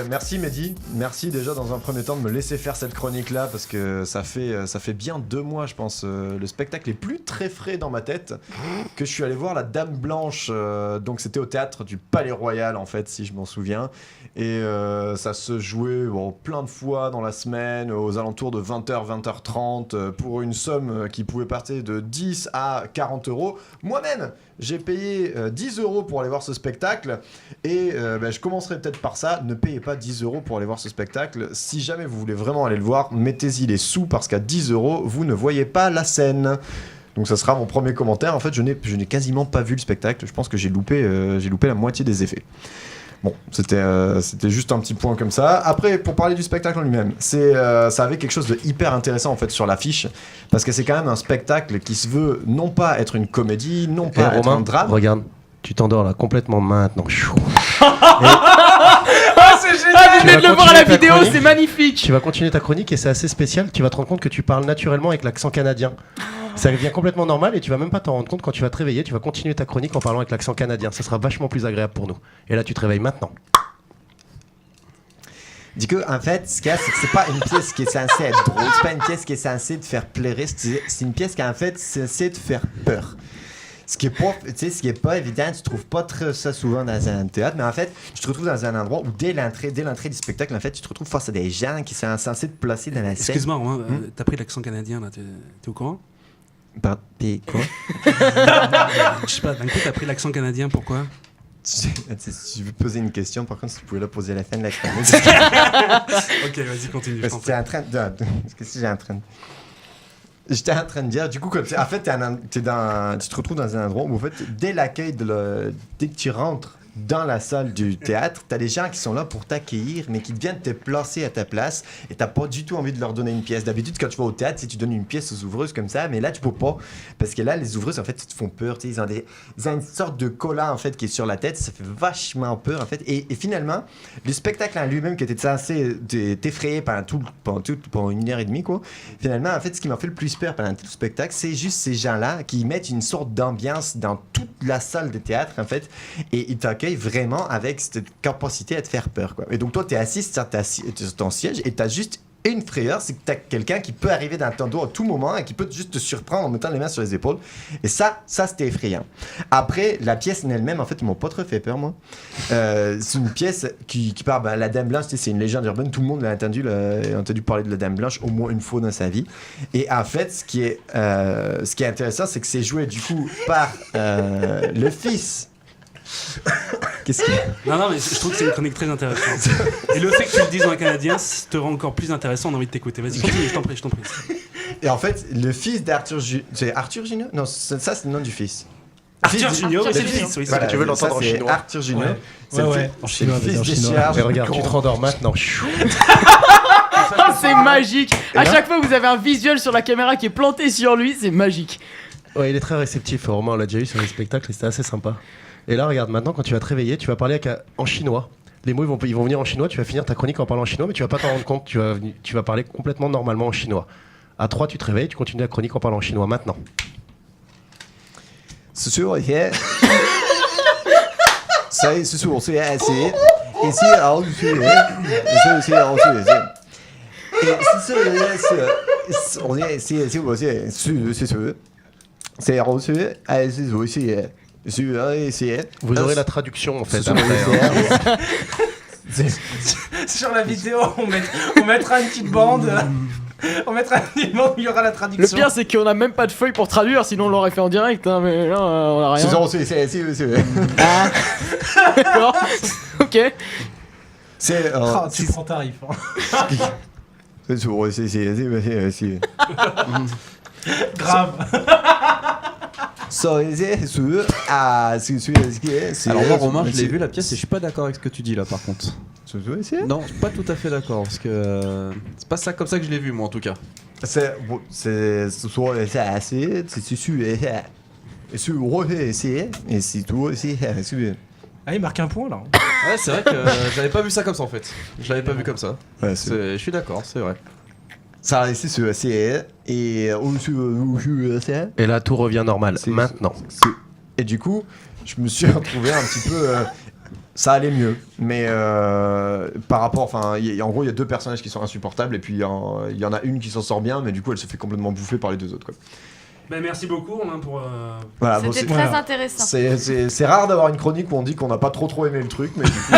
merci Mehdi. Merci déjà dans un premier temps de me laisser faire cette chronique-là parce que ça fait bien 2 mois, je pense, le spectacle est plus très frais dans ma tête que je suis allé voir La Dame Blanche. Donc c'était au théâtre du Palais Royal en fait, si je m'en souviens. Et ça se jouait plein de fois dans la semaine, aux alentours de 20h, 20h30, pour une somme qui pouvait partir de 10 à 40 euros. Moi-même, j'ai payé 10 euros pour aller voir ce spectacle. Et je commencerai peut-être par ça. Ne payez pas 10 euros pour aller voir ce spectacle. Si jamais vous voulez vraiment aller le voir, mettez-y les sous parce qu'à 10 euros, vous ne voyez pas la scène. Donc ça sera mon premier commentaire. En fait, je n'ai quasiment pas vu le spectacle. Je pense que j'ai loupé la moitié des effets. Bon, c'était juste un petit point comme ça. Après, pour parler du spectacle en lui-même, ça avait quelque chose de hyper intéressant en fait sur l'affiche, parce que c'est quand même un spectacle qui se veut non pas être une comédie, non pas être un drame. Regarde, tu t'endors là complètement maintenant. C'est génial. Je venais de le voir à la vidéo, c'est magnifique. Tu vas continuer ta chronique et c'est assez spécial. Tu vas te rendre compte que tu parles naturellement avec l'accent canadien. Ça devient complètement normal et tu vas même pas t'en rendre compte quand tu vas te réveiller. Tu vas continuer ta chronique en parlant avec l'accent canadien. Ça sera vachement plus agréable pour nous. Et là, tu te réveilles maintenant. Du coup, en fait, ce qu'il y a, c'est que c'est pas une pièce qui est censée être drôle, c'est pas une pièce qui est censée te faire plaisir, c'est une pièce qui en fait c'est censée te faire peur. Ce qui est pas évident, tu trouves pas très ça souvent dans un théâtre, mais en fait, tu te retrouves dans un endroit où dès l'entrée du spectacle, en fait, tu te retrouves face à des gens qui sont censés te placer dans la scène. Excuse-moi, Romain, t'as pris l'accent canadien là, t'es au courant? Pis quoi? Je sais pas, d'un coup t'as pris l'accent canadien, pourquoi? Si tu veux poser une question, par contre, si tu pouvais la poser à la fin de la chronique. Ok, vas-y, continue. Parce que j'étais en train de dire, du coup, en fait, tu te retrouves dans un endroit où, en fait, dès l'accueil, dès que tu rentres dans la salle du théâtre, t'as des gens qui sont là pour t'accueillir, mais qui viennent te placer à ta place, et t'as pas du tout envie de leur donner une pièce. D'habitude, quand tu vas au théâtre, tu donnes une pièce aux ouvreuses comme ça, mais là, tu peux pas, parce que là, les ouvreuses, en fait, ils te font peur, ils ont une sorte de collant, en fait, qui est sur la tête, ça fait vachement peur, en fait, et finalement, le spectacle en lui-même, qui était censé t'effrayer pendant 1h30, quoi, finalement, en fait, ce qui m'a fait le plus peur pendant tout le spectacle, c'est juste ces gens-là qui mettent une sorte d'ambiance dans toute la salle de théâtre, en fait, et ils t'accueillent vraiment avec cette capacité à te faire peur, quoi. Et donc toi t'es assis sur ton siège et t'as juste une frayeur, c'est que t'as quelqu'un qui peut arriver dans ton dos à tout moment et qui peut juste te surprendre en mettant les mains sur les épaules, et ça c'était effrayant. Après, la pièce en elle-même, en fait, ils m'ont pas trop fait peur, moi. C'est une pièce qui parle, la Dame Blanche, c'est une légende urbaine, tout le monde l'a entendu parler de la Dame Blanche au moins une fois dans sa vie, et en fait ce qui est intéressant, c'est que c'est joué du coup par le fils. Qu'est-ce qu'il y a? Non, mais je trouve que c'est une chronique très intéressante. Et le fait que tu le dises en canadien, ça te rend encore plus intéressant, on a envie de t'écouter. Vas-y, continue, je t'en prie. Et en fait, le fils d'Arthur c'est Arthur Junior? Non, ça c'est le nom du fils. Arthur Junior, c'est le fils. Oui, voilà, tu veux l'entendre en chinois. Arthur Junior. Ouais. C'est En chinois, le fils en des chinois. chiards. Et regarde, tu te rendors maintenant. C'est magique. À chaque fois, vous avez un visuel sur la caméra qui est planté sur lui, c'est magique. Ouais, il est très réceptif. Romain, on l'a déjà eu sur les spectacles et c'était assez sympa. Et là, regarde, maintenant, quand tu vas te réveiller, tu vas parler en chinois. Les mots, ils vont venir en chinois. Tu vas finir ta chronique en parlant en chinois, mais tu vas pas t'en rendre compte. Tu vas parler complètement normalement en chinois. À 3, tu te réveilles, tu continues la chronique en parlant en chinois maintenant. Et vous aurez la traduction en fait. Sur la vidéo, on mettra une petite bande. On mettra une petite bande où il y aura la traduction. Le pire, c'est qu'on a même pas de feuille pour traduire, sinon on l'aurait fait en direct. Hein, mais là, on a rien. Ah. D'accord. Ok. Tu prends tarif. Grave. Alors moi Romain, je l'ai vu la pièce et je suis pas d'accord avec ce que tu dis là par contre. Non, je suis pas tout à fait d'accord parce que c'est pas ça comme ça que je l'ai vu moi en tout cas. Ah, il marque un point là. Ouais, c'est vrai que j'avais pas vu ça comme ça en fait. Je l'avais pas vu comme ça. Je suis d'accord, c'est vrai. Et là, tout revient normal. Maintenant. Et du coup, je me suis retrouvé un petit peu Ça allait mieux, mais par rapport, enfin, en gros, il y a 2 personnages qui sont insupportables, et puis il y en a une qui s'en sort bien, mais du coup, elle se fait complètement bouffer par les 2 autres, quoi. Ben, merci beaucoup Romain pour. Voilà, C'était très intéressant. C'est rare d'avoir une chronique où on dit qu'on n'a pas trop aimé le truc, mais du coup.